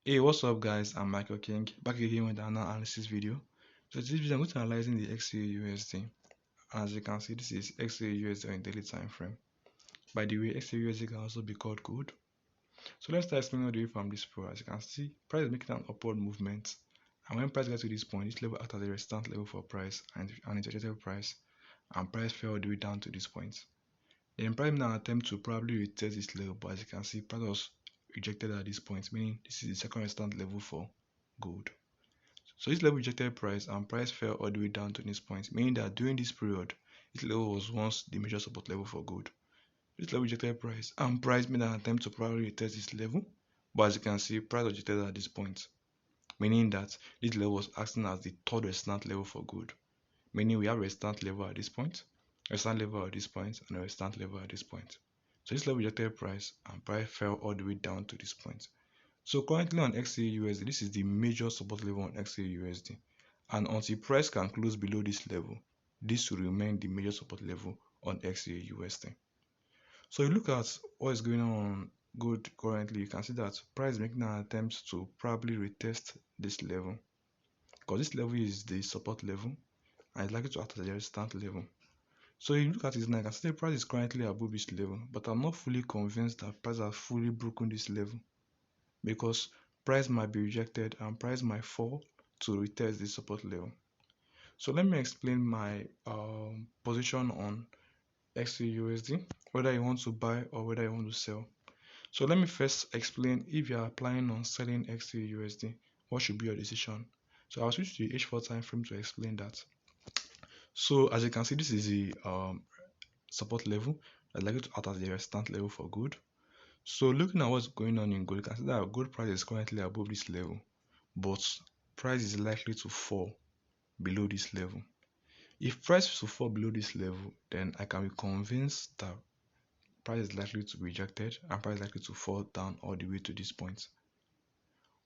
Hey, what's up guys? I'm Michael King, back again with an analysis video. So this video I'm going to analyzing the XAUUSD. As you can see, this is XAUUSD in daily time frame. By the way, XAUUSD can also be called gold. So let's start explaining all the way from this pro. As you can see, price is making an upward movement. And when price gets to this point, this level acts as a resistance level for price and an intermediate price. And price fell all the way down to this point. Then price made an attempt to probably retest this level, but as you can see, price was rejected at this point, meaning this is the second resistance level for gold. So this level rejected price and price fell all the way down to this point, meaning that during this period, this level was once the major support level for gold. This level rejected price and price made an attempt to probably retest this level, but as you can see, price rejected at this point, meaning that this level was acting as the third resistance level for gold. Meaning we have a resistance level at this point, a resistance level at this point, and a resistance level at this point. So this level rejected price and price fell all the way down to this point. So currently on XAUUSD, this is the major support level on XAUUSD, and until price can close below this level, this will remain the major support level on XAUUSD. So you look at what is going on gold currently, you can see that price is making an attempt to probably retest this level, because this level is the support level and it's likely to act as a resistance level. So you look at it now, you can see the price is currently above this level, but I'm not fully convinced that price has fully broken this level, because price might be rejected and price might fall to retest the support level. So let me explain my position on XAUUSD, whether you want to buy or whether you want to sell. So let me first explain, if you are planning on selling XAUUSD, what should be your decision. So I'll switch to the H4 time frame to explain that. So as you can see, this is the support level that's likely to act as the resistance level for gold. So looking at what's going on in gold, you can see that gold price is currently above this level, but price is likely to fall below this level. If price is to fall below this level, then I can be convinced that price is likely to be rejected and price is likely to fall down all the way to this point.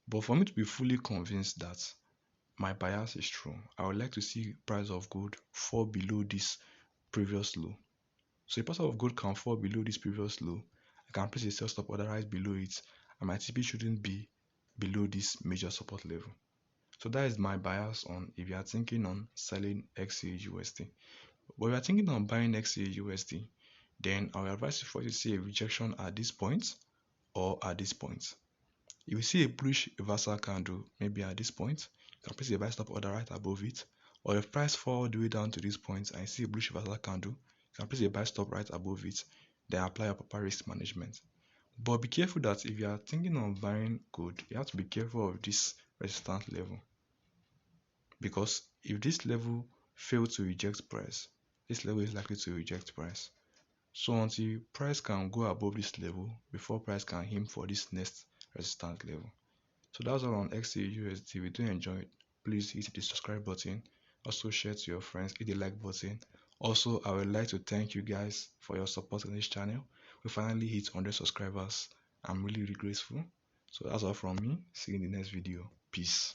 But for me to be fully convinced that my bias is true, I would like to see price of gold fall below this previous low. So if price of gold can fall below this previous low, I can place a sell stop order right below it, and my TP shouldn't be below this major support level. So that is my bias on if you are thinking on selling XAUUSD. But if you are thinking on buying XAUUSD, then I will advise you for you to see a rejection at this point or at this point. If you see a bullish reversal candle, maybe at this point, you can place a buy stop order right above it. Or if price fall all the way down to this point and you see a bullish reversal candle, you can place a buy stop right above it, then apply your proper risk management. But be careful that if you are thinking on buying gold, you have to be careful of this resistance level, because if this level fails to reject price, this level is likely to reject price. So until price can go above this level before price can aim for this next resistance level. So that's all on XAUUSD. If you do enjoy it, please hit the subscribe button. Also share to your friends, hit the like button. Also, I would like to thank you guys for your support on this channel. We finally hit 100 subscribers. I'm really grateful. So that's all from me. See you in the next video. Peace.